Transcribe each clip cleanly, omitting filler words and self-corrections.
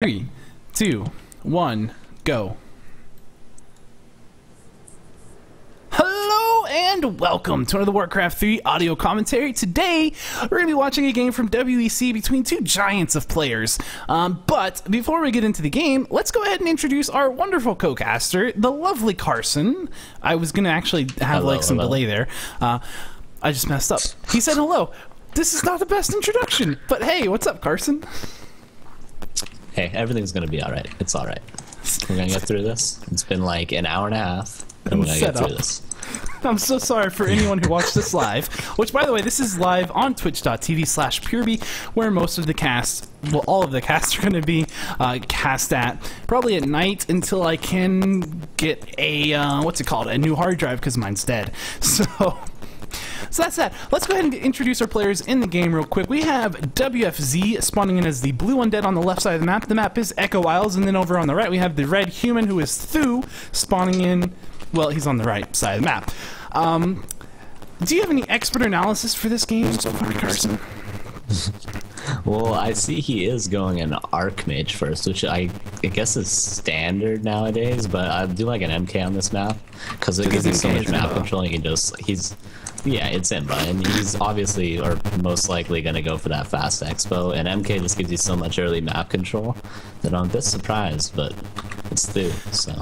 3, 2, 1, go. Hello and welcome to another Warcraft 3 audio commentary. Today, we're going to be watching a game from WEC between two giants of players. But before we get into the game, let's go ahead and introduce our wonderful co-caster, the lovely Carson. I was going to actually have some delay there. I just messed up. He said hello. This is not the best introduction, but hey, what's up, Carson? Hey, everything's gonna be alright. It's alright. We're gonna get through this. It's been like an hour and a half, and we're gonna get through this. I'm so sorry for anyone who watched this live, which, by the way, this is live on twitch.tv/pureby, where most of the cast, well, all of the casts are going to be cast at, probably at night until I can get a, what's it called, a new hard drive, because mine's dead. So that's that. Let's go ahead and introduce our players in the game real quick. We have WFZ spawning in as the blue undead on the left side of the map. The map is Echo Isles, and then over on the right we have the red human, who is Thu, spawning in, well, he's on the right side of the map. Do you have any expert analysis for this game so far, Carson? Well, I see he is going an Archmage first, which I guess is standard nowadays, but I do like an MK on this map, because it gives you so much map control. You can just, yeah, it's Imba, and he's obviously, or most likely, going to go for that fast expo, and MK just gives you so much early map control that I'm a bit surprised, but it's Thu, so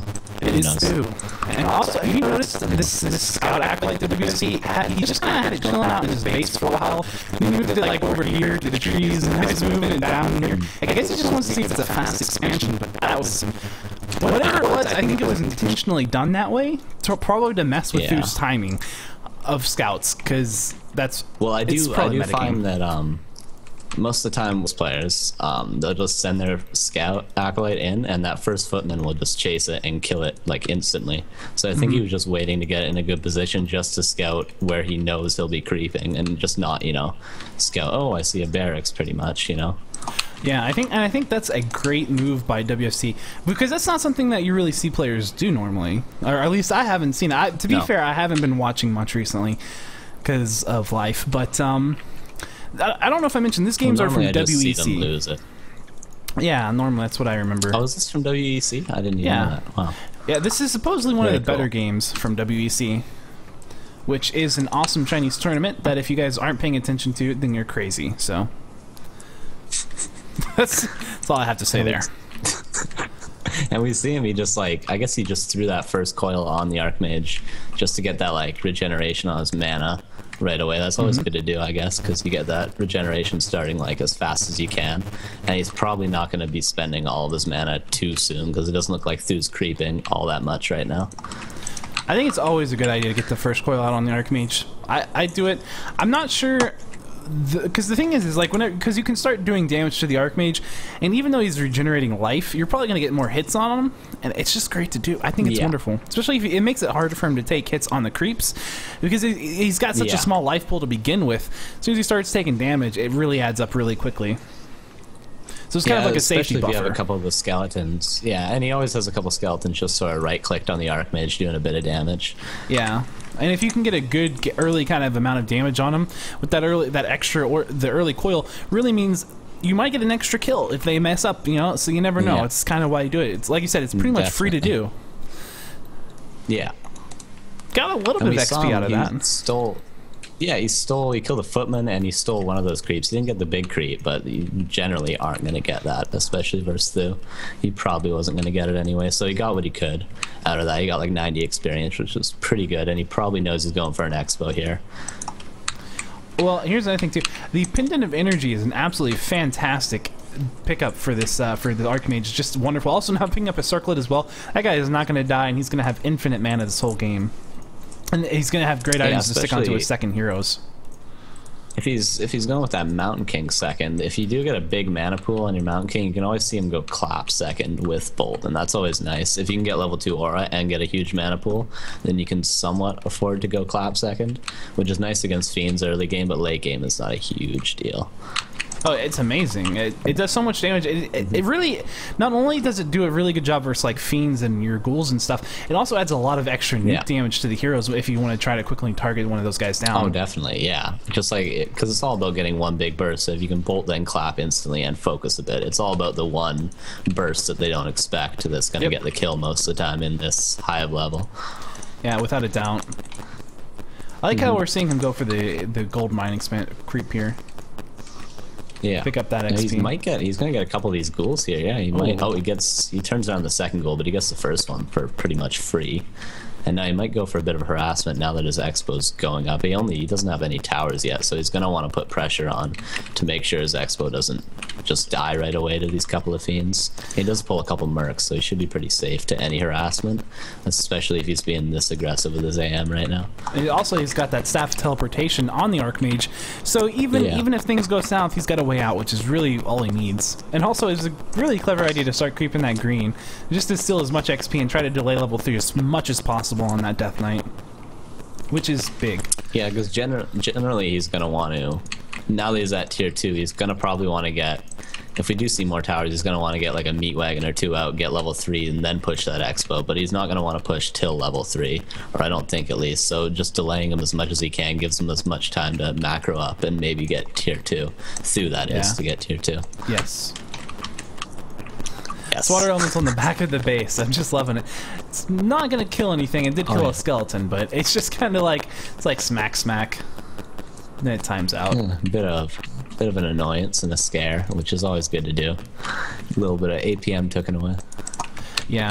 it is Thu. And also, have you noticed this scout acolyte that WC, he just kind of had it chilling out in his base for a while, and he moved it like over here to the trees, and now he's moving it down here. I guess he just wants to see if it's a fast expansion, but that was, whatever it was, I think it was intentionally done that way, probably to mess with Thu's timing of scouts, because that's, well, I do find that most of the time with players, they'll just send their scout acolyte in, and that first footman will just chase it and kill it like instantly. So I think he was just waiting to get it in a good position just to scout where he knows he'll be creeping, and just not, you know, scout, oh, I see a barracks, pretty much, you know. Yeah, I think that's a great move by WFC, because that's not something that you really see players do normally, or at least I haven't seen it. To be fair, I haven't been watching much recently because of life, but I don't know if I mentioned these games are from WEC. See them lose it. Yeah, normally that's what I remember. Oh, is this from WEC? I didn't even know that. Wow. Yeah, this is supposedly one of the better games from WEC, which is an awesome Chinese tournament that if you guys aren't paying attention to, then you're crazy. So that's all I have to say there. And we see him, he just like, I guess he just threw that first coil on the Archmage just to get that like regeneration on his mana right away. That's always good to do, I guess, because you get that regeneration starting like as fast as you can, and he's probably not going to be spending all of his mana too soon, because it doesn't look like Thu's creeping all that much right now. I think it's always a good idea to get the first coil out on the Archmage. I do it. I'm not sure, because the thing is like, because you can start doing damage to the Archmage, and even though he's regenerating life, you're probably going to get more hits on him, and it's just great to do. I think it's wonderful, especially if it makes it harder for him to take hits on the creeps, because he's got such a small life pool to begin with. As soon as he starts taking damage, it really adds up really quickly. So it's kind of like a safety buffer. Especially if you have a couple of the skeletons. Yeah, and he always has a couple of skeletons just sort of right-clicked on the Archmage doing a bit of damage. Yeah. And if you can get a good early kind of amount of damage on them with that the early coil, really means you might get an extra kill if they mess up, you know, so you never know. It's kind of why you do it. It's like you said, it's pretty much free to do. Yeah. Got a little bit of XP out of that. He killed a footman, and he stole one of those creeps. He didn't get the big creep, but you generally aren't going to get that, especially versus Thu. He probably wasn't going to get it anyway, so he got what he could out of that. He got like 90 experience, which was pretty good, and he probably knows he's going for an expo here. Well, here's another thing too. The Pendant of Energy is an absolutely fantastic pickup for this for the Archmage. It's just wonderful. Also, now picking up a Circlet as well. That guy is not going to die, and he's going to have infinite mana this whole game. And he's going to have great items to stick onto his second heroes. If he's going with that Mountain King second, if you do get a big mana pool on your Mountain King, you can always see him go Clap second with Bolt, and that's always nice. If you can get level 2 Aura and get a huge mana pool, then you can somewhat afford to go Clap second, which is nice against Fiends early game, but late game is not a huge deal. Oh, it's amazing. It does so much damage. It really, not only does it do a really good job versus like fiends and your ghouls and stuff, it also adds a lot of extra nuke damage to the heroes if you want to try to quickly target one of those guys down. Oh, definitely, yeah. Just like, because it's all about getting one big burst. So if you can bolt, then clap instantly and focus a bit, it's all about the one burst that they don't expect that's going to get the kill most of the time in this high of level. Yeah, without a doubt. I like how we're seeing him go for the gold mining creep here. Yeah, pick up that XP. He's gonna get a couple of these ghouls here. Yeah, he might. Oh, he turns down the second ghoul, but he gets the first one for pretty much free. And now he might go for a bit of harassment now that his expo's going up. He doesn't have any towers yet, so he's gonna want to put pressure on to make sure his expo doesn't just die right away to these couple of fiends. He does pull a couple mercs, so he should be pretty safe to any harassment, especially if he's being this aggressive with his AM right now. And also, he's got that staff teleportation on the Archmage, so even if things go south, he's got a way out, which is really all he needs. And also, it's a really clever idea to start creeping that green, just to steal as much XP and try to delay level 3 as much as possible on that Death Knight, which is big. Yeah, because generally he's going to want to, now that he's at tier 2, he's going to probably want to get, if we do see more towers, he's going to want to get like a meat wagon or 2 out, get level 3, and then push that expo, but he's not going to want to push till level 3, or I don't think at least, so just delaying him as much as he can gives him as much time to macro up and maybe get tier 2, through that is to get tier 2. Yes. Water element's on the back of the base. I'm just loving it. It's not gonna kill anything. It did kill a skeleton, but it's just kind of like smack, and then it times out. A bit of an annoyance and a scare, which is always good to do. A little bit of APM taken away. Yeah,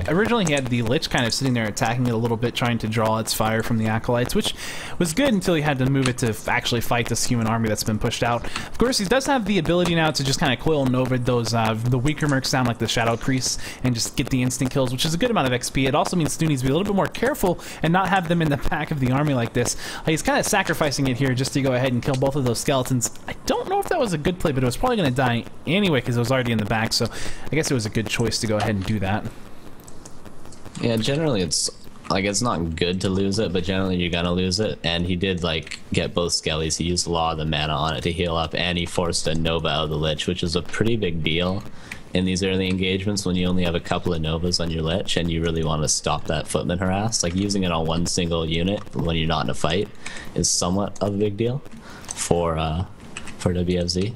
originally he had the Lich kind of sitting there attacking it a little bit, trying to draw its fire from the Acolytes, which was good until he had to move it to actually fight this human army that's been pushed out. Of course, he does have the ability now to just kind of coil Nova those the weaker mercs down, like the Shadow Priests, and just get the instant kills, which is a good amount of XP. It also means Stu needs to be a little bit more careful and not have them in the back of the army like this. He's kind of sacrificing it here just to go ahead and kill both of those skeletons. I don't know if that was a good play, but it was probably going to die anyway because it was already in the back, so I guess it was a good choice to go ahead and do that. Yeah, generally it's not good to lose it, but generally you're gonna lose it. And he did like get both skellies. He used a lot of the mana on it to heal up, and he forced a Nova out of the Lich, which is a pretty big deal in these early engagements when you only have a couple of Novas on your Lich and you really want to stop that footman harass. Like using it on one single unit when you're not in a fight is somewhat of a big deal for WFZ.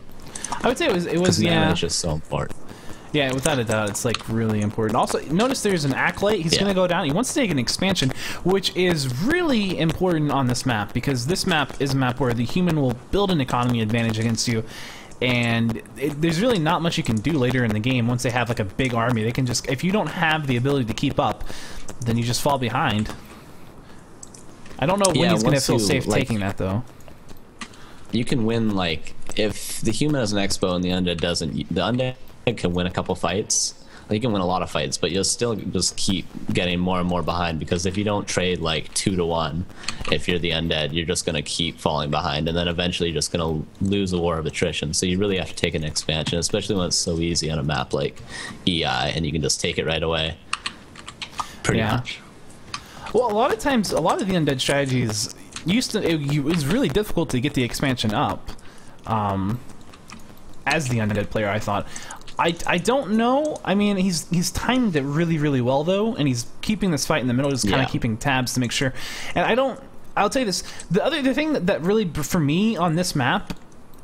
I would say it was mana is just so important. Yeah, without a doubt, it's like really important. Also, notice there's an Acolyte. He's going to go down. He wants to take an expansion, which is really important on this map because this map is a map where the human will build an economy advantage against you, and there's really not much you can do later in the game. Once they have like a big army, they can just, if you don't have the ability to keep up, then you just fall behind. I don't know when he's going to feel safe taking that though. You can win, like, if the human has an expo and the undead doesn't, the undead can win a couple fights. You can win a lot of fights, but you'll still just keep getting more and more behind because if you don't trade like 2 to 1, if you're the undead, you're just going to keep falling behind, and then eventually you're just going to lose a war of attrition. So you really have to take an expansion, especially when it's so easy on a map like EI and you can just take it right away. Pretty much. Well, a lot of times, a lot of the undead strategies it was really difficult to get the expansion up. As the undead player, I thought. I don't know. I mean, he's timed it really, really well though, and he's keeping this fight in the middle, just kind of keeping tabs to make sure. And I'll tell you this: the thing that really for me on this map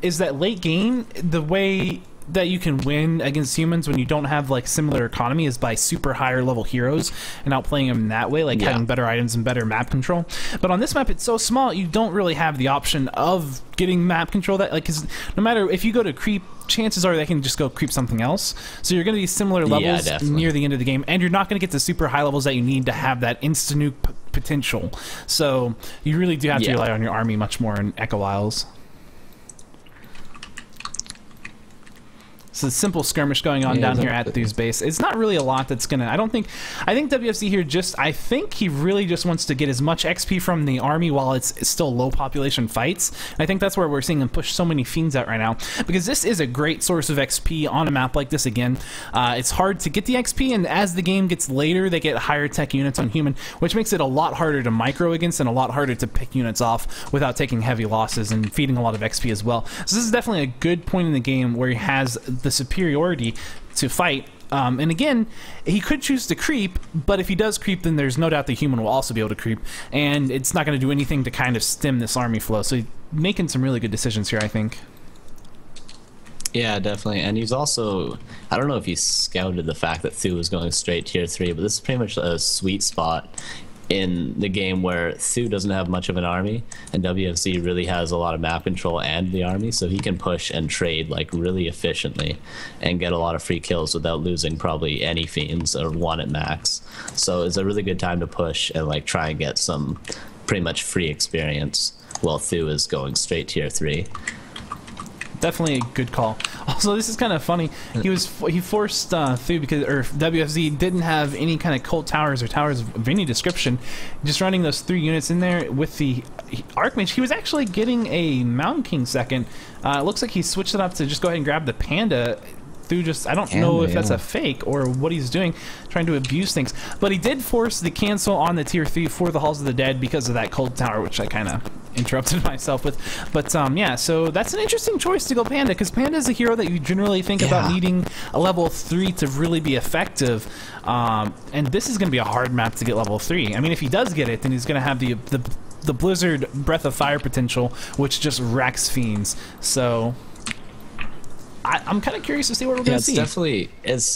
is that late game, the way that you can win against humans when you don't have like similar economy is by super higher level heroes and outplaying them that way, like having better items and better map control. But on this map, it's so small, you don't really have the option of getting map control that, like, because no matter if you go to creep, chances are they can just go creep something else. So you're going to be similar levels near the end of the game, and you're not going to get the super high levels that you need to have that instant nuke potential. So you really do have to rely on your army much more in Echo Isles. So it's a simple skirmish going on down here at Thu's base. It's not really a lot that's gonna. I think WFZ here I think he really just wants to get as much XP from the army while it's still low population fights. And I think that's where we're seeing him push so many fiends out right now, because this is a great source of XP on a map like this. Again, it's hard to get the XP, and as the game gets later, they get higher tech units on human, which makes it a lot harder to micro against and a lot harder to pick units off without taking heavy losses and feeding a lot of XP as well. So this is definitely a good point in the game where he has the superiority to fight. And again, he could choose to creep, but if he does creep, then there's no doubt the human will also be able to creep, and it's not going to do anything to kind of stem this army flow. So he's making some really good decisions here, I think. Yeah, definitely. And he's also, I don't know if he scouted the fact that Thu was going straight tier 3, but this is pretty much a sweet spot in the game where Thu doesn't have much of an army and WFZ really has a lot of map control and the army, so he can push and trade like really efficiently and get a lot of free kills without losing probably any fiends or one at max. So it's a really good time to push and like try and get some pretty much free experience while Thu is going straight tier 3. Definitely a good call. Also, this is kind of funny. He forced Thu because WFZ didn't have any kind of cult towers or towers of any description. Just running those 3 units in there with the Archmage. He was actually getting a Mountain King second. It looks like he switched it up to just go ahead and grab the Panda. Thu just, I don't know if that's a fake or what he's doing, trying to abuse things. But he did force the cancel on the tier 3 for the Halls of the Dead because of that cold tower, which I kind of interrupted myself with. But yeah, so that's an interesting choice to go Panda, because Panda is a hero that you generally think about needing a level 3 to really be effective. And this is going to be a hard map to get level 3. I mean, if he does get it, then he's going to have the Blizzard Breath of Fire potential, which just wrecks fiends. So I'm kind of curious to see what we're going to see. Definitely,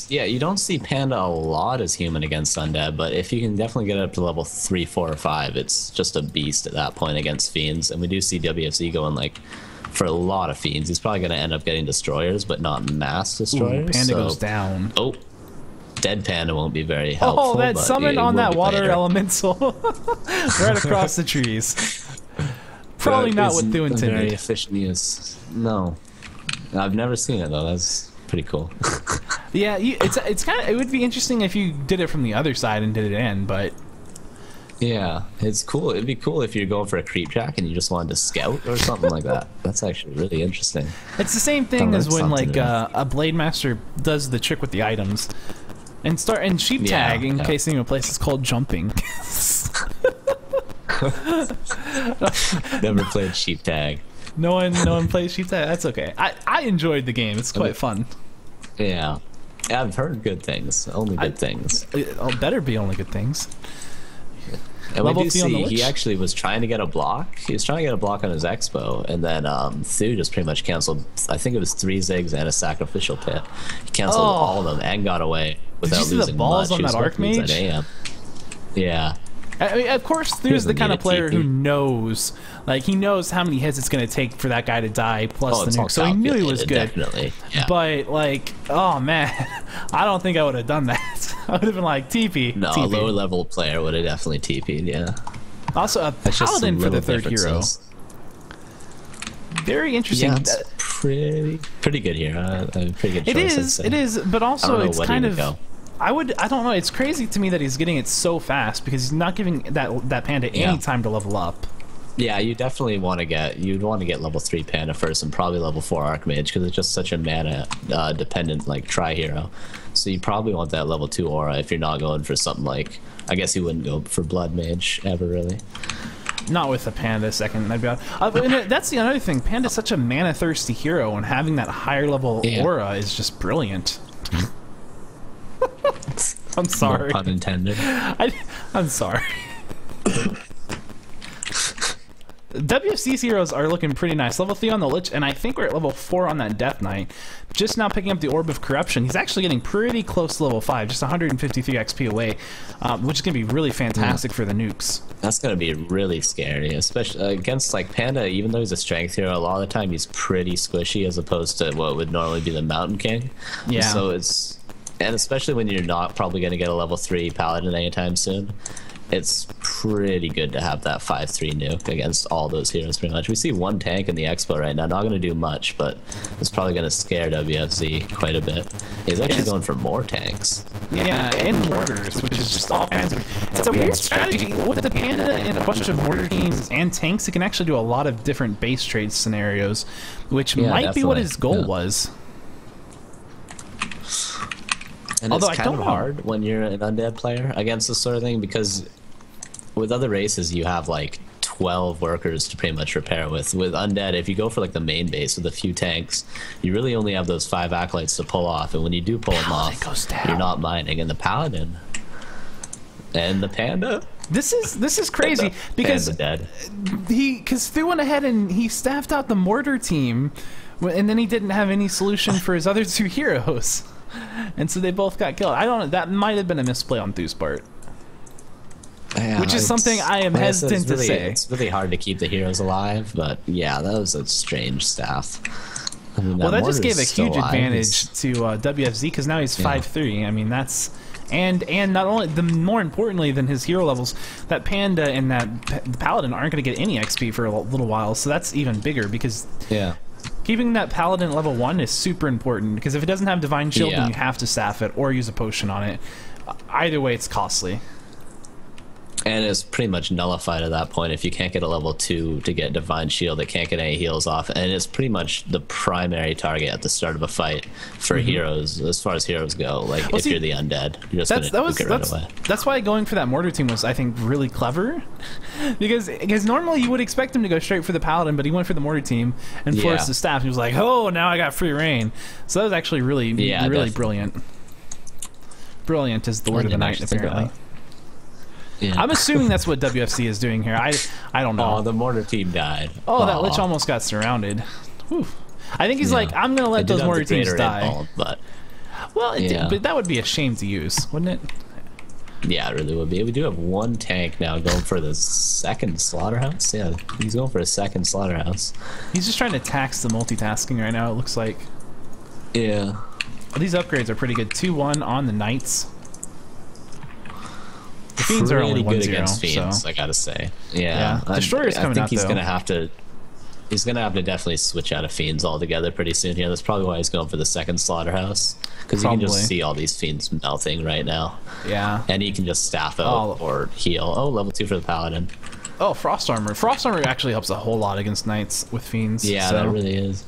you don't see Panda a lot as human against Undead, but if you can definitely get it up to level 3, 4, or 5, it's just a beast at that point against Fiends. And we do see WFZ going like for a lot of Fiends. He's probably going to end up getting Destroyers, but not mass Destroyers. Ooh, Panda goes down. Oh, Dead Panda won't be very helpful. Oh, that summon on that water elemental right across the trees. Probably not what Thu intended. Very efficient use. No. I've never seen it though. That's pretty cool. Yeah, it's kind of, it would be interesting if you did it from the other side and did it in, but yeah, it's cool. It'd be cool if you're going for a creep track and you just wanted to scout or something like that. That's actually really interesting. It's the same thing as when like a Blade Master does the trick with the items and sheep tag in case anyone plays. It's called jumping. Never played sheep tag. No one plays sheep tag. That's okay. I enjoyed the game. It's quite fun. Yeah, I've heard good things. Only good things. Better be only good things. And we do see he actually was trying to get a block. He was trying to get a block on his expo, and then Thu just pretty much canceled. I think it was 3 Zigs and a sacrificial pit. He canceled all of them and got away without losing much. Did you see the balls on that Archmage? Yeah. I mean, of course, Thu's the kind of player who knows, like, he knows how many hits it's going to take for that guy to die, plus the nuke, so he knew he was good. Definitely, yeah. But, like, oh, man, I don't think I would have done that. I would have been like, TP. No, TP. A lower-level player would have definitely TP'd, yeah. Also, a Paladin for the 3rd hero. Very interesting. Yeah, it's pretty good here. Pretty good choice, it is, but also it's kind of... I don't know, it's crazy to me that he's getting it so fast because he's not giving that Panda any time to level up. Yeah, you definitely want to get level 3 Panda first and probably level 4 Archmage because it's just such a mana dependent like tri-hero. So you probably want that level 2 Aura if you're not going for something like, I guess you wouldn't go for Blood Mage ever really. Not with a Panda second, I'd be honest. That's the other thing, Panda's such a mana thirsty hero, and having that higher level aura is just brilliant. I'm sorry. No pun intended. I'm sorry. WFC's heroes are looking pretty nice. Level 3 on the Lich, and I think we're at level 4 on that Death Knight. Just now picking up the Orb of Corruption. He's actually getting pretty close to level 5, just 153 XP away, which is going to be really fantastic for the nukes. That's going to be really scary, especially against like Panda. Even though he's a strength hero, a lot of the time he's pretty squishy as opposed to what would normally be the Mountain King. Yeah. So it's... And especially when you're not probably going to get a level 3 Paladin anytime soon, it's pretty good to have that 5-3 nuke against all those heroes pretty much. We see one tank in the expo right now, not going to do much, but it's probably going to scare WFZ quite a bit. He's actually going for more tanks. Yeah, and mortars, which is just all kinds of... It's a weird strategy. With the Panda and a bunch of mortar teams and tanks, it can actually do a lot of different base trade scenarios, which might be what his goal was. And although it's kind of hard when you're an undead player against this sort of thing, because with other races you have like 12 workers to pretty much repair with. With undead, if you go for like the main base with a few tanks, you really only have those 5 acolytes to pull off, and when you do pull them off, you're not mining. And the paladin and the panda. This is crazy because Stu went ahead and he staffed out the mortar team, and then he didn't have any solution for his other 2 heroes. And so they both got killed. I don't know. That might have been a misplay on Thu's part. Yeah, which is something I am hesitant to say. It's really hard to keep the heroes alive, but yeah, that was a strange staff. I mean, well, that just gave a huge advantage to WFZ, because now he's 5-3. I mean, that's... And not only... more importantly than his hero levels, that Panda and that Paladin aren't going to get any XP for a little while, so that's even bigger, because... Yeah. Keeping that Paladin level 1 is super important, because if it doesn't have Divine Shield, then you have to staff it or use a potion on it. Either way, it's costly. And it's pretty much nullified at that point. If you can't get a level 2 to get Divine Shield, it can't get any heals off. And it's pretty much the primary target at the start of a fight for heroes, as far as heroes go. Like, if you're the undead, you're just going to nuke it right away. That's why going for that mortar team was, I think, really clever. because normally you would expect him to go straight for the Paladin, but he went for the mortar team and forced the staff. He was like, oh, now I got free reign. So that was actually really brilliant. Brilliant is the word of the night, apparently. Yeah. I'm assuming that's what WFC is doing here. I don't know. Oh, the mortar team died. Oh, that Lich almost got surrounded. Whew. I think he's like, I'm going to let those mortar teams die. But that would be a shame to use, wouldn't it? Yeah, it really would be. We do have one tank now going for the second slaughterhouse. Yeah, he's going for a second slaughterhouse. He's just trying to tax the multitasking right now, it looks like. Yeah. Well, these upgrades are pretty good. 2-1 on the Knights. The Fiends are only good against Fiends, so I gotta say. Yeah. Destroyer's coming out, I think he's gonna have to. He's gonna have to definitely switch out of Fiends altogether pretty soon here. That's probably why he's going for the second slaughterhouse, because you can just see all these Fiends melting right now. Yeah. And he can just staff out or heal. Oh, level 2 for the Paladin. Oh, Frost Armor. Frost Armor actually helps a whole lot against Knights with Fiends. Yeah, that really is.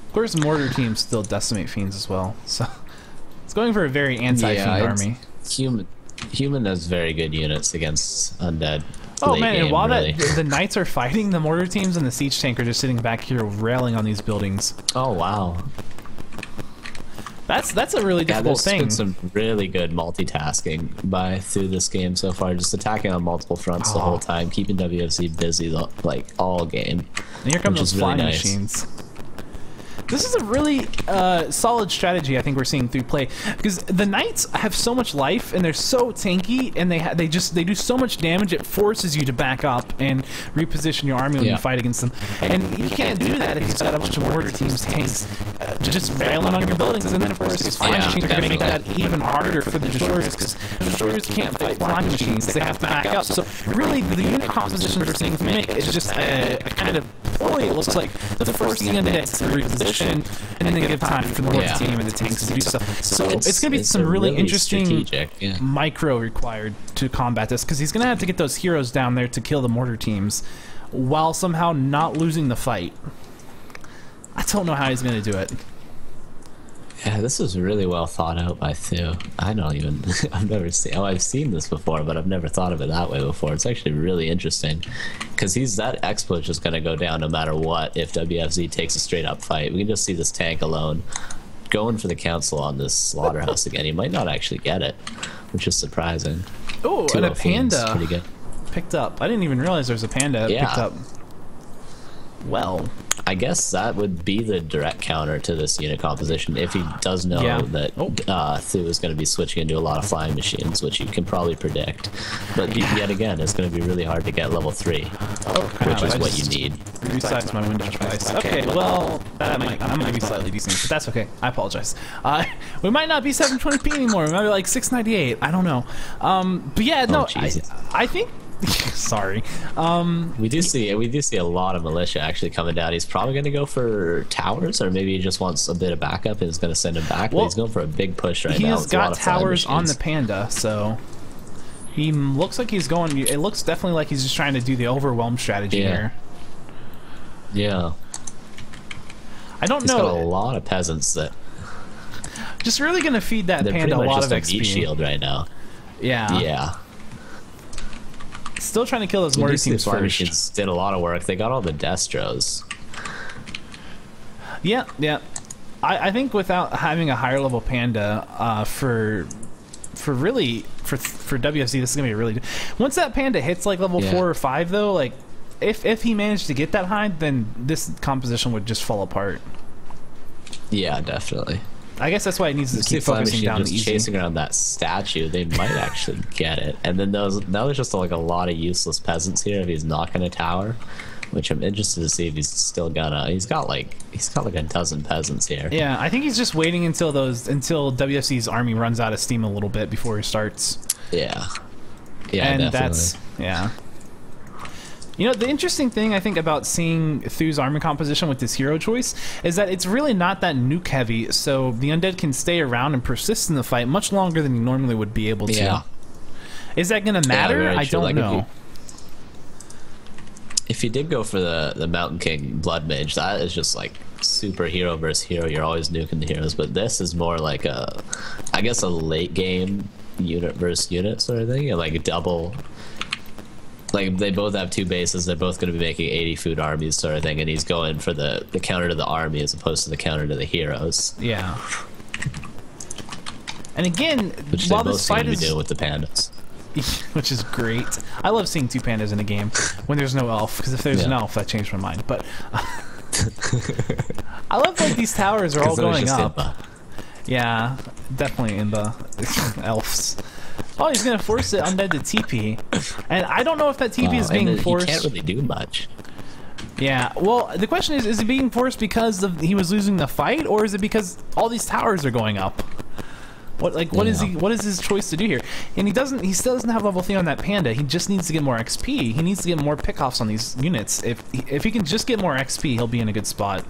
Of course, mortar teams still decimate Fiends as well. So it's going for a very anti-Fiend army. Human has very good units against undead. Oh man, and while the Knights are fighting, the mortar teams and the siege tank are just sitting back here railing on these buildings. Oh wow. That's a really difficult thing. There's been some really good multitasking through this game so far, just attacking on multiple fronts the whole time, keeping WFC busy like all game. And here come those flying machines. This is a really solid strategy I think we're seeing through play, because the Knights have so much life and they're so tanky, and they do so much damage. It forces you to back up and reposition your army when you fight against them, and you can't do that if you've got a bunch of mortar teams, tanks just railing on your buildings. And then of course these flying machines are going to make that even harder for the destroyers, because the destroyers can't fight flying machines; they have to back up. So really, the unit compositions we're seeing from Mick is just a kind of ploy. It looks like the first unit to reposition, and then give time for the mortar team and the tanks to do stuff. So it's going to be some really interesting micro required to combat this, because he's going to have to get those heroes down there to kill the mortar teams while somehow not losing the fight. I don't know how he's going to do it. Yeah, this is really well thought out by Thu. I don't even... I've seen this before, but I've never thought of it that way before. It's actually really interesting, because that expo is just going to go down no matter what if WFZ takes a straight-up fight. We can just see this tank alone going for the council on this slaughterhouse again. He might not actually get it, which is surprising. Oh, and a panda pretty good. Picked up. I didn't even realize there's a panda picked up. Well, I guess that would be the direct counter to this unit composition if he does know that Thu is going to be switching into a lot of flying machines, which you can probably predict. But yet again, it's going to be really hard to get level 3, which is what you need. Resize my window twice. Okay, well, that might be slightly decent, but that's okay. I apologize. We might not be 720p anymore. We might be like 698. I don't know. But yeah, no, I think. Sorry. We do see a lot of militia actually coming down. He's probably going to go for towers, or maybe he just wants a bit of backup and is going to send him back. Well, but he's going for a big push right now. He's got towers on the Panda, so he looks like he's going. It looks definitely like he's just trying to do the overwhelm strategy here. Yeah. I don't know. He's got a lot of peasants that just really going to feed that Panda a lot of XP. Shield right now. Yeah. Yeah. Still trying to kill those mortar teams first. Machines did a lot of work. They got all the Destros. Yeah, yeah. I think without having a higher level Panda, for WFZ, this is gonna be really good. Once that Panda hits like level 4 or 5, though, like if he managed to get that high, then this composition would just fall apart. Yeah, definitely. I guess that's why it needs to keep focusing down the easy. Chasing around that statue, they might actually get it. And then now there's just like a lot of useless peasants here if he's not gonna tower, which I'm interested to see if he's still gonna. He's got like a dozen peasants here. Yeah, I think he's just waiting until WFC's army runs out of steam a little bit before he starts. Yeah, and definitely. You know, the interesting thing I think about seeing Thu's army composition with this hero choice is that it's really not that nuke heavy, so the undead can stay around and persist in the fight much longer than you normally would be able to. Yeah. Is that going to matter? I don't know. If you did go for the Mountain King Blood Mage, that is just like super hero versus hero. You're always nuking the heroes, but this is more like I guess a late game unit versus unit sort of thing, like a double. Like, they both have 2 bases, they're both going to be making 80 food armies sort of thing, and he's going for the counter to the army as opposed to the counter to the heroes. Yeah. And again, which while they both this fight seem to is... be doing with the pandas. Which is great. I love seeing 2 pandas in a game when there's no elf, because if there's an elf, that changed my mind. But I love that these towers are all going up. Imba. Yeah, definitely Imba. Elves. Oh, he's gonna force the undead to TP, and I don't know if that TP is being forced. He can't really do much. Yeah, well, the question is it being forced because he was losing the fight, or is it because all these towers are going up? What is his choice to do here? And he still doesn't have level 3 on that Panda. He just needs to get more XP. He needs to get more pickoffs on these units. If he can just get more XP, he'll be in a good spot.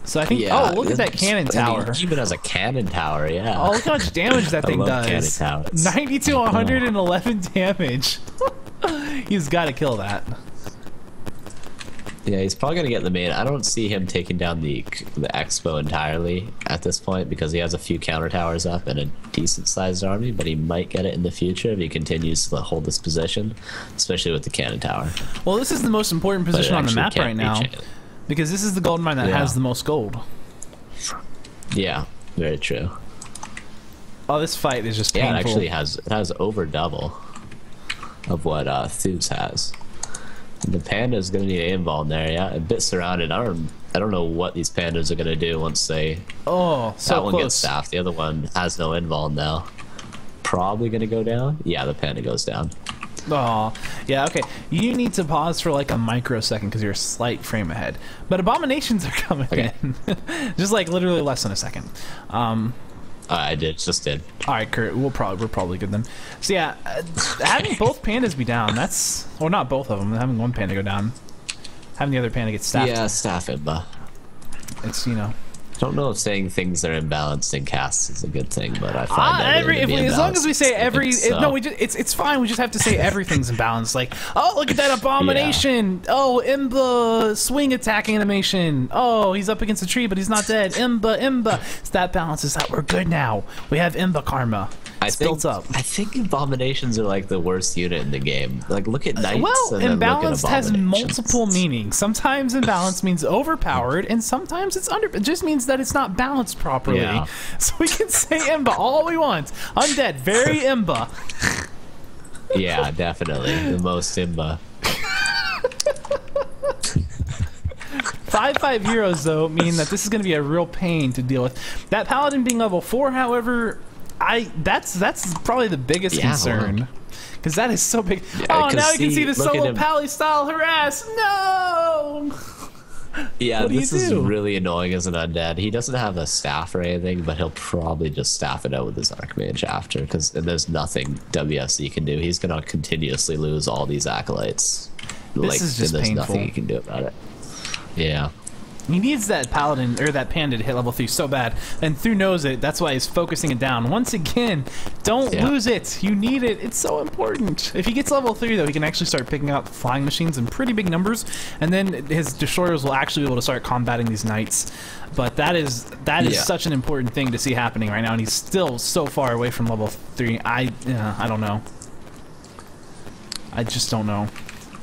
So I think, oh, look at that cannon tower. Even as a cannon tower, yeah. Oh, look how much damage that thing does. Cannon towers. 90 to 111 damage. He's got to kill that. Yeah, he's probably going to get the main. I don't see him taking down the expo entirely at this point because he has a few counter towers up and a decent sized army, but he might get it in the future if he continues to hold this position, especially with the cannon tower. Well, this is the most important position on the map right now. Because this is the gold mine that has the most gold. Yeah, very true. Oh, this fight is just painful. Yeah, it actually has over double of what Thu's has. The panda is going to need an involve there. Yeah, a bit surrounded. I don't know what these pandas are going to do once they. Oh, so that one close. Gets staffed. The other one has no involve now. Probably going to go down. Yeah, the panda goes down. Oh, yeah, okay. You need to pause for like a microsecond because you're a slight frame ahead. But abominations are coming in. Just like literally less than a second. I just did. Alright, Kurt, we're probably good then. So yeah, having both pandas be down, that's... Or not both of them, having one panda go down. Having the other panda get staffed. Yeah, staff it, but... It's, you know... I don't know if saying things are imbalanced in casts is a good thing, but I find as long as we say it's fine. We just have to say everything's imbalanced. Like, oh, look at that abomination. Yeah. Oh, Imba swing attack animation. Oh, he's up against a tree, but he's not dead. Imba. Stat balances out. We're good now. We have Imba karma. It's built up. I think abominations are like the worst unit in the game. Like, look at knights. Well, imbalanced has multiple meanings. Sometimes imbalanced means overpowered, and sometimes it's under. It just means that it's not balanced properly. Yeah. So we can say Imba all we want. Undead, very Imba. Yeah, definitely the most Imba. 5/5 heroes, though, mean that this is going to be a real pain to deal with. That Paladin being level 4, however, that's probably the biggest concern. Because that is so big. Yeah, oh, now you can see the solo Pally style harass. No! Yeah, this is really annoying as an undead. He doesn't have a staff or anything, but he'll probably just staff it out with his Archmage after, because there's nothing WFZ can do. He's going to continuously lose all these acolytes. This is just there's painful. Nothing he can do about it. Yeah. He needs that Paladin, or that Panda, to hit level 3 so bad, and Thu knows it. That's why he's focusing it down. Once again, don't lose it. You need it. It's so important. If he gets level 3, though, he can actually start picking up flying machines in pretty big numbers, and then his destroyers will actually be able to start combating these knights. But that is such an important thing to see happening right now, and he's still so far away from level 3. I don't know. I just don't know.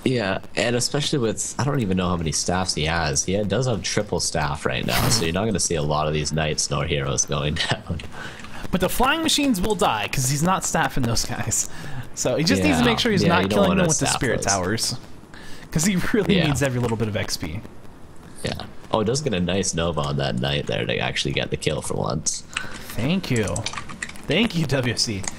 Yeah, and especially with, I don't even know how many staffs he has. He does have triple staff right now, so you're not going to see a lot of these knights nor heroes going down. But the flying machines will die, because he's not staffing those guys. So he just needs to make sure he's not killing them with the spirit towers. Because he really needs every little bit of XP. Yeah. Oh, it does get a nice Nova on that knight there to actually get the kill for once. Thank you. Thank you, WC.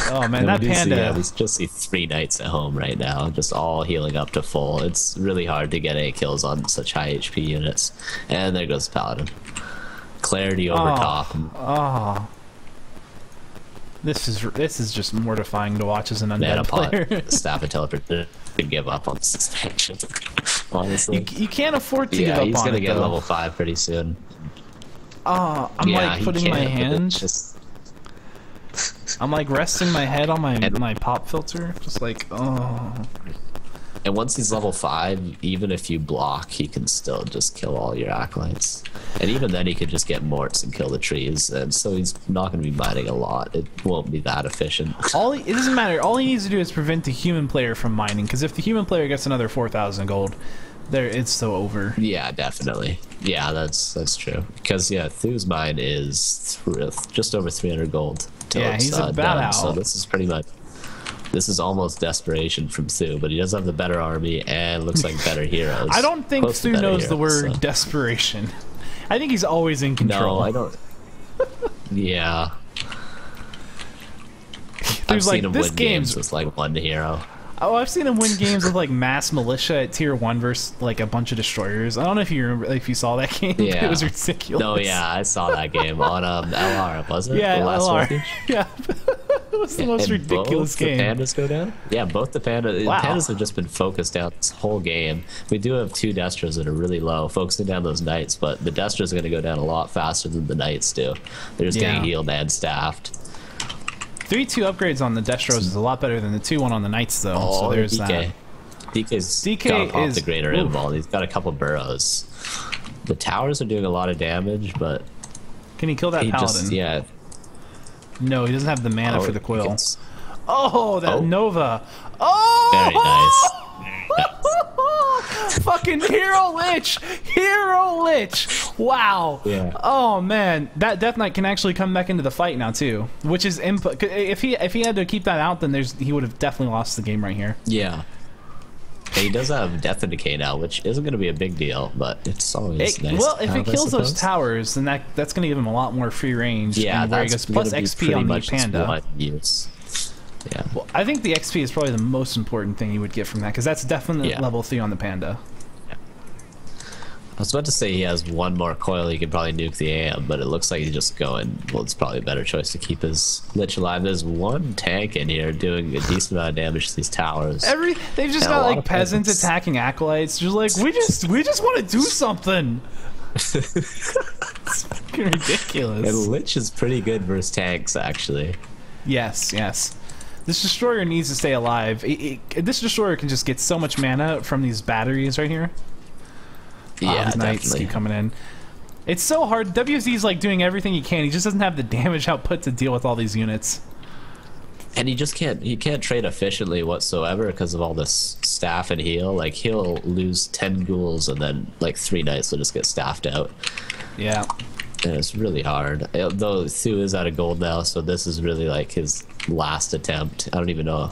Oh man, that Panda. We just see 3 knights at home right now, just all healing up to full. It's really hard to get 8 kills on such high HP units. And there goes Paladin. Clarity over top. Oh. This is just mortifying to watch as an undead player. Staff and teleport to give up on this expansion. Honestly. You can't afford to give up on it. Yeah, he's gonna get level 5 pretty soon. Oh, I'm like putting my hand. I'm like resting my head on my pop filter, just like, oh. And once he's level 5, even if you block, he can still just kill all your acolytes. And even then, he could just get morts and kill the trees. And so he's not going to be mining a lot. It won't be that efficient. It doesn't matter. All he needs to do is prevent the human player from mining. Because if the human player gets another 4,000 gold, it's so over. Yeah, definitely. Yeah, that's true. Because Thu's mine is just over 300 gold. Yeah, he's about out. So this is pretty much. This is almost desperation from Thu, but he does have the better army and looks like better heroes. I don't think Thu knows the word desperation. I think he's always in control. No, I don't. Yeah. There's I've seen him win games with like 1 hero. Oh, I've seen him win games with like mass militia at tier 1 versus like a bunch of destroyers. I don't know if you remember, if you saw that game. Yeah. It was ridiculous. No, yeah, I saw that game on LR, wasn't it? Yeah, the last LR. Yeah. It was the most ridiculous game. Both the pandas go down? Yeah, both the pandas. Wow. Pandas have just been focused down this whole game. We do have 2 Destros that are really low, focusing down those knights, but the Destros are going to go down a lot faster than the knights do. They're just getting healed and staffed. 3-2 upgrades on the Destros is a lot better than the 2-1 on the Knights, though. Oh, so there's DK. DK got off the greater invul. He's got a couple burrows. The towers are doing a lot of damage, but can he kill that Paladin? No, he doesn't have the mana for the coil. Oh, that Nova. Oh! Very nice. Fucking Hero Lich! Hero Lich! Wow. Yeah. Oh man, that Death Knight can actually come back into the fight now too, which is input. If he had to keep that out, then he would have definitely lost the game right here. Yeah. And he does have Death and Decay now, which isn't going to be a big deal, but it's always nice. Well, if it kills those towers, then that's going to give him a lot more free range. Yeah, and where he gets plus XP on the Panda. Yeah. Well, I think the XP is probably the most important thing you would get from that, because that's definitely level 3 on the Panda. Yeah. I was about to say he has 1 more coil, he could probably nuke the AM, but it looks like he's just going, well, it's probably a better choice to keep his Lich alive. There's 1 tank in here doing a decent amount of damage to these towers. They've just got like peasants attacking acolytes, just like, we just want to do something. It's fucking ridiculous. And Lich is pretty good versus tanks, actually. Yes. This destroyer needs to stay alive. This destroyer can just get so much mana from these batteries right here. Yeah, these knights keep coming in. It's so hard. WZ is like doing everything he can. He just doesn't have the damage output to deal with all these units. And he just can't. He can't trade efficiently whatsoever because of all this staff and heal. Like he'll lose 10 ghouls and then like 3 knights will just get staffed out. Yeah. And it's really hard. Though Thu is out of gold now, so this is really like his last attempt. I don't even know.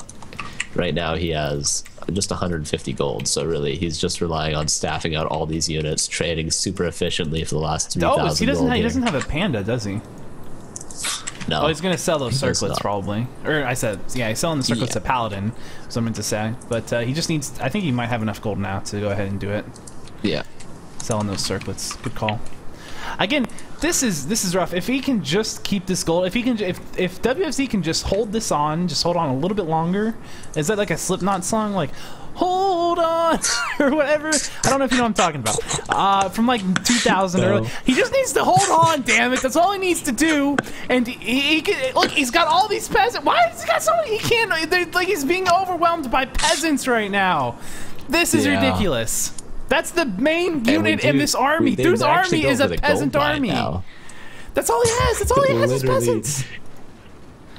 Right now he has just 150 gold. So really, he's just relying on staffing out all these units, trading super efficiently for the last 3,000 Oh, he doesn't have a panda, does he? No. Oh, he's gonna sell those circlets probably. Or I said, yeah, he's selling the circlets to Paladin. So I meant to say, but he just needs. I think he might have enough gold now to go ahead and do it. Yeah. Selling those circlets, good call. Again, this is rough. If he can just keep this gold, if WFZ can just hold this on, just hold on a little bit longer. Is that like a Slipknot song, like "Hold On" or whatever? I don't know if you know what I'm talking about. From like 2000 No. or he just needs to hold on. Damn it, that's all he needs to do. And he can look. He's got all these peasants. Why has he got so many? He can't. Like he's being overwhelmed by peasants right now. This is ridiculous. That's the main unit in this army. This army is a peasant army. Now. That's all he has. That's all he has is peasants.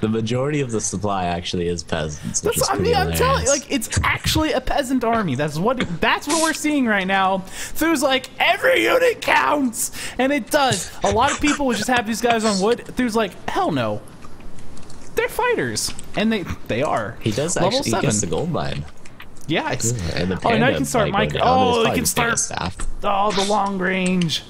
The majority of the supply actually is peasants. I'm telling you, like, it's actually a peasant army. That's what we're seeing right now. Thu's like, every unit counts, and it does. A lot of people would just have these guys on wood. Thu's like, hell no. They're fighters, and they are. He does level actually 7. Gets the gold mine. Yeah, and the now you can start like, oh, you can start. Oh, the long range.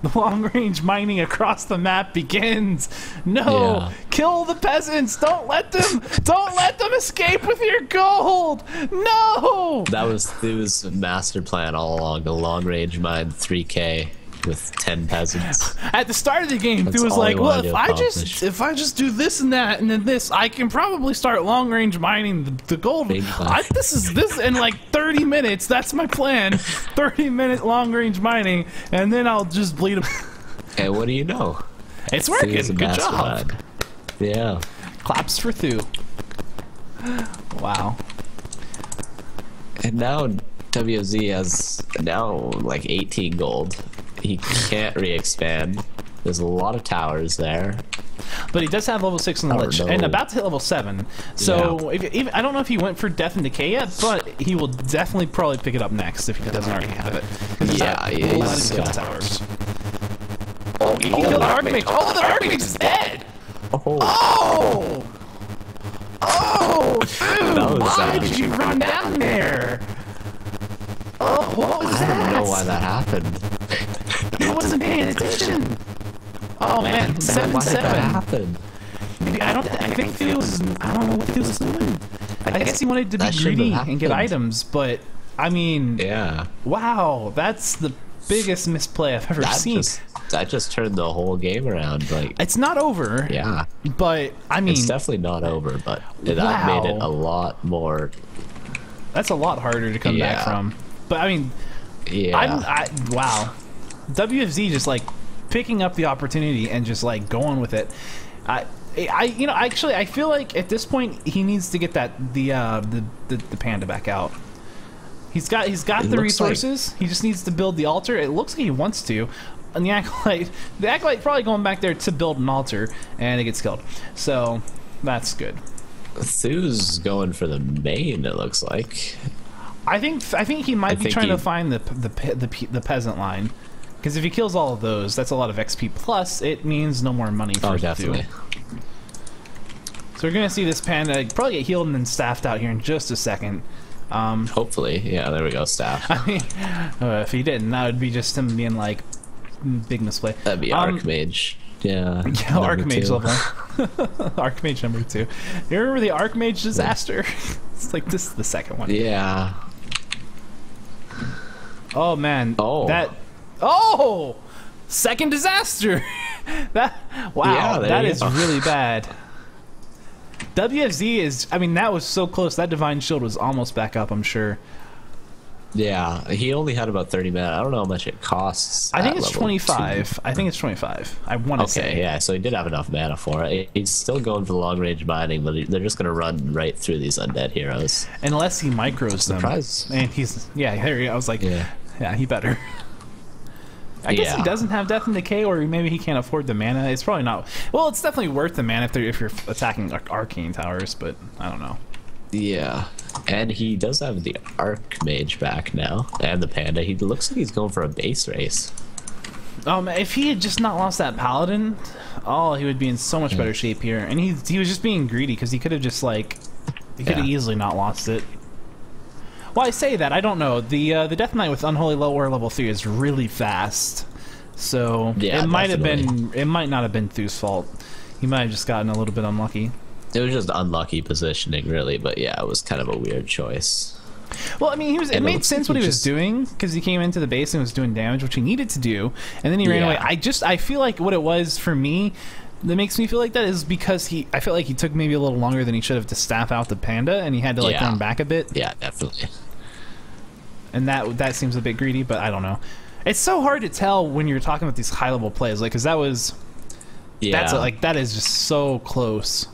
The long range mining across the map begins. No, kill the peasants. Don't let them escape with your gold. No. It was a master plan all along. The long range mine 3K with 10 peasants. At the start of the game, he was like, well, if I just do this and that and then this, I can probably start long range mining the gold. This in like 30 minutes. That's my plan. 30-minute long range mining, and then I'll just bleed them. And what do you know? It's working. Good job. Plan. Yeah. Claps for Thu. Wow. And now WFZ has like 18 gold. He can't re-expand. There's a lot of towers there. But he does have level 6 on the Lich, and about to hit level 7. So if I don't know if he went for Death and Decay yet, but he will definitely probably pick it up next if he doesn't already have it. Yeah, he's kill towers. Oh, he killed the Archmage. Oh, the Archmage is dead. Oh! Why did you run down there? Oh, what was that? I don't know why that happened. He wasn't paying attention. Oh man, 7-7. Why did that happen? I don't know what he was doing. I guess he wanted to be greedy and get items, but I mean, yeah. Wow, that's the biggest misplay I've ever seen. That just turned the whole game around. Like, it's not over. Yeah. But I mean, it's definitely not over. But that made it a lot more. That's a lot harder to come back from. But I mean, wow. WFZ just like picking up the opportunity and just like going with it. Actually, I feel like at this point he needs to get the panda back out. He's got the resources. He just needs to build the altar. It looks like he wants to. And the acolyte probably going back there to build an altar, and it gets killed. So that's good. Thu's going for the main. It looks like. I think he might be trying to find the peasant line, because if he kills all of those, that's a lot of XP. Plus, it means no more money for definitely. So we're gonna see this panda probably get healed and then staffed out here in just a second. Hopefully, yeah. There we go, staff. I mean, if he didn't, that would be just him being like big misplay. That'd be Archmage. Yeah. Archmage level. Archmage number 2. You remember the Archmage disaster? It's like this is the second one. Yeah. Oh man. Second disaster. That is really bad. WFZ is, I mean, that was so close. That Divine Shield was almost back up, I'm sure. Yeah, he only had about 30 mana. I don't know how much it costs. I think it's 25. I think it's 25. I want to say. Okay, yeah, so he did have enough mana for it. He's still going for the long range mining, but they're just going to run right through these undead heroes. Unless he micros them. Surprise. And he's, I was like, yeah, he better. I guess he doesn't have Death and Decay, or maybe he can't afford the mana. It's probably not. Well, it's definitely worth the mana if you're attacking arcane towers, but I don't know. Yeah, and he does have the Archmage back now, and the Panda. He looks like he's going for a base race. If he had just not lost that Paladin, he would be in so much better shape here. And he was just being greedy, because he could have just like, he could have easily not lost it. Well, I say that. I don't know. The Death Knight with Unholy Lower level 3 is really fast. So Yeah, it might definitely. have been. It might not have been Thu's fault. He might have just gotten a little bit unlucky. It was just unlucky positioning, really. But yeah, it was kind of a weird choice. Well, I mean, it made sense what he was doing, because he came into the base and was doing damage, which he needed to do, and then he ran away. I feel like what it was for me that makes me feel like that is because I felt like he took maybe a little longer than he should have to staff out the panda, and he had to like run back a bit. Yeah, definitely. And that seems a bit greedy, but I don't know. It's so hard to tell when you're talking about these high level plays, like, because that was, that is just so close.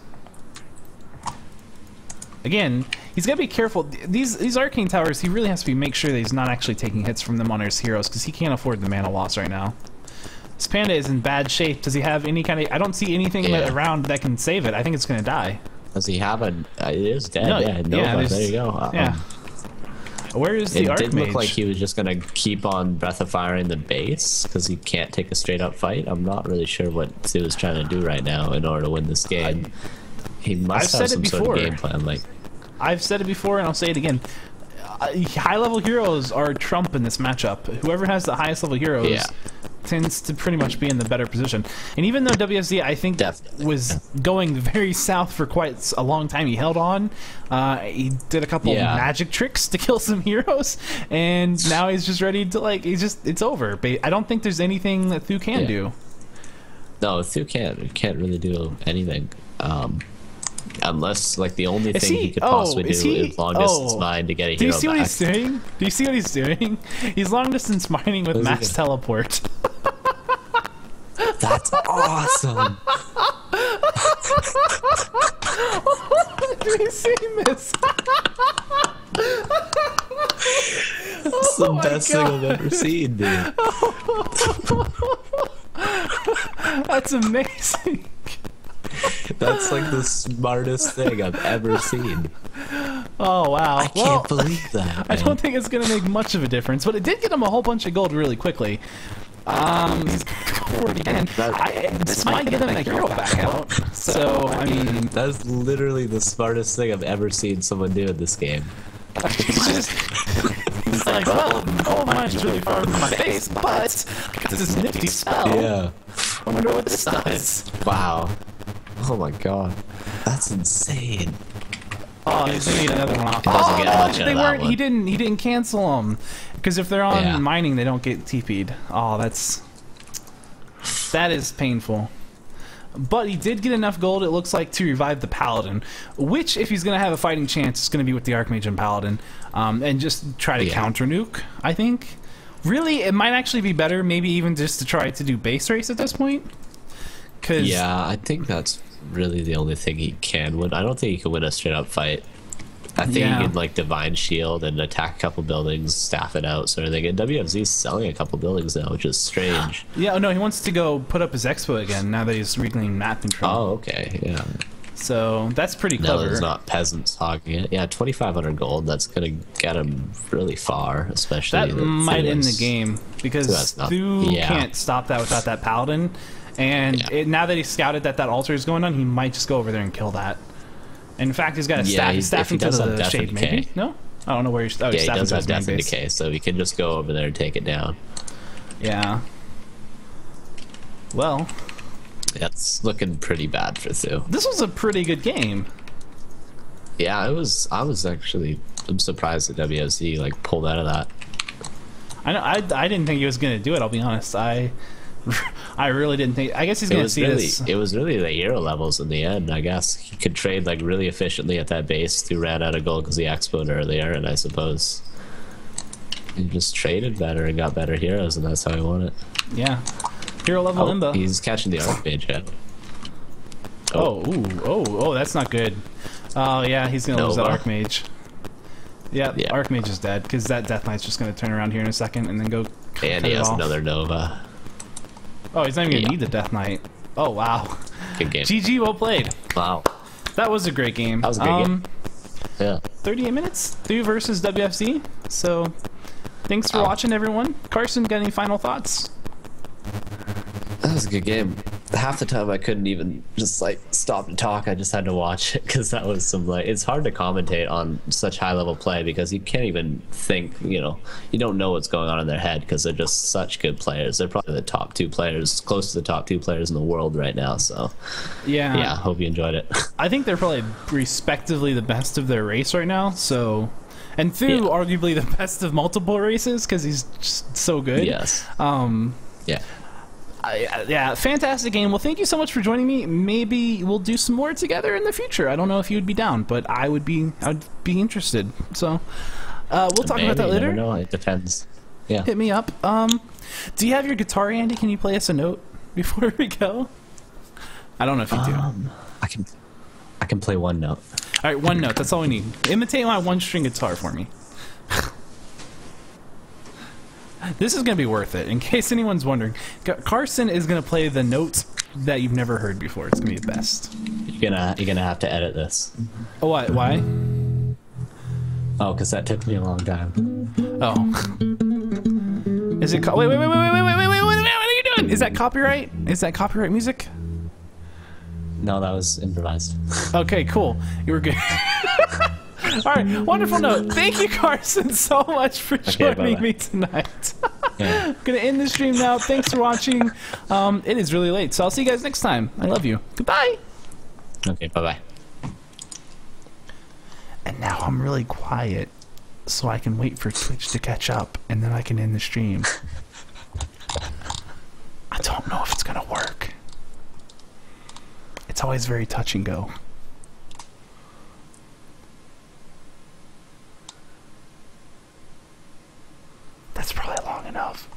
Again, he's got to be careful. These arcane towers, he really has to make sure that he's not actually taking hits from them on his heroes, because he can't afford the mana loss right now. This panda is in bad shape. Does he have any kind of... I don't see anything around that can save it. I think it's going to die. Does he have a... It is dead. No, Nova, there you go. Yeah. Where is the Archmage? It did look like he was just going to keep on Breath of Firing the base, because he can't take a straight up fight. I'm not really sure what Sue is trying to do right now in order to win this game. He must have some sort of game plan. Like, I've said it before, and I'll say it again. High-level heroes are trump in this matchup. Whoever has the highest level heroes tends to pretty much be in the better position. And even though WFZ, I think, was going very south for quite a long time, he held on. He did a couple magic tricks to kill some heroes, and now he's just ready to, like, it's over. But I don't think there's anything that Thu can do. No, Thu can't really do anything. Unless, like, the only thing he could possibly do is long distance mine to get a hero back. Do you see what he's doing? Do you see what he's doing? He's long distance mining with max teleport. That's awesome. Have you seen this? That's the best thing I've ever seen, dude. That's amazing. That's like the smartest thing I've ever seen. Oh wow! I can't believe that. Man. I don't think it's gonna make much of a difference, but it did get him a whole bunch of gold really quickly. He's forward again. This might get him a hero back out. So I mean, that's literally the smartest thing I've ever seen someone do in this game. He's like, well, oh, mine's really far from my face, but this is nifty spell. Yeah. I wonder what this does. Wow. Oh my god, that's insane. Oh, he's gonna need another one off. Oh, no, they weren't. He didn't cancel them, because if they're on mining, they don't get TP'd. Oh, that is painful. But he did get enough gold, it looks like, to revive the Paladin, which, if he's gonna have a fighting chance, is gonna be with the Archmage and Paladin, and just try to counter nuke. I think. Really, it might actually be better, maybe even just to try to do base race at this point. Yeah, I think that's really the only thing he can win. I don't think he can win a straight up fight. I think he can, like, Divine Shield and attack a couple buildings, staff it out, sort of thing. And WFZ's selling a couple buildings now, which is strange. Yeah, no, he wants to go put up his expo again now that he's reclaiming map control. Oh, okay, yeah. So that's pretty clever. No, there's not peasants hogging it. Yeah, 2,500 gold. That's gonna get him really far, especially. That might end the game because Thu can't stop that without that Paladin. And now that he's scouted that altar is going on, he might just go over there and kill that. In fact, he's got a staff into the shade, maybe? No? I don't know where he's... Oh, yeah, he does have Death and Decay, so he can just go over there and take it down. Yeah. Well... It's looking pretty bad for Thu. This was a pretty good game. Yeah, it was... I'm surprised that WFZ, like, pulled out of that. I know. I didn't think he was going to do it, I'll be honest. I really didn't think... I guess he's going to see this. It was really the hero levels in the end, I guess. He could trade, like, really efficiently at that base. He ran out of gold because he expoed earlier, and I suppose he just traded better and got better heroes, and that's how he won it. Yeah. Hero level Imba. He's catching the Archmage yet. Oh, that's not good. Oh, yeah, he's going to lose that Archmage. Yeah, Archmage is dead, because that Death Knight's just going to turn around here in a second and then go... And he has another Nova. Oh, he's not even going to need the Death Knight. Oh, wow. Good game. GG, well played. Wow. That was a great game. That was a good game. Yeah. 38 minutes, Thu versus WFZ. So, thanks for watching, everyone. Carson, got any final thoughts? That was a good game. half the time I couldn't even just like stop and talk. I just had to watch it because that was some like, it's hard to commentate on such high level play because you can't even think, you know, you don't know what's going on in their head because they're just such good players. They're probably the top 2 players, close to the top 2 players in the world right now. So yeah, hope you enjoyed it. I think they're probably respectively the best of their race right now. So, and Thu arguably the best of multiple races because he's just so good. Yes. Yeah, fantastic game. Well, thank you so much for joining me. Maybe we'll do some more together in the future. I don't know if you would be down, but I would be interested. So we'll talk about that later. No, it depends. Yeah. Hit me up. Do you have your guitar, Andy? Can you play us a note before we go? I don't know if you do. I can play one note. All right, one note. That's all we need. Imitate my 1-string guitar for me. This is going to be worth it. In case anyone's wondering, Carson is going to play the notes that you've never heard before. It's going to be the best. You're gonna have to edit this. Oh, why? Oh, because that took me a long time. Oh. Is it? Wait! What are you doing? Is that copyright? Is that copyright music? No, that was improvised. Okay, cool. You were good. All right, wonderful note. Thank you, Carson, so much for joining me tonight. I'm going to end the stream now. Thanks for watching. It is really late, so I'll see you guys next time. I love you. Goodbye. Okay, bye-bye. And now I'm really quiet so I can wait for Twitch to catch up, and then I can end the stream. I don't know if it's going to work. It's always very touch and go. That's probably long enough.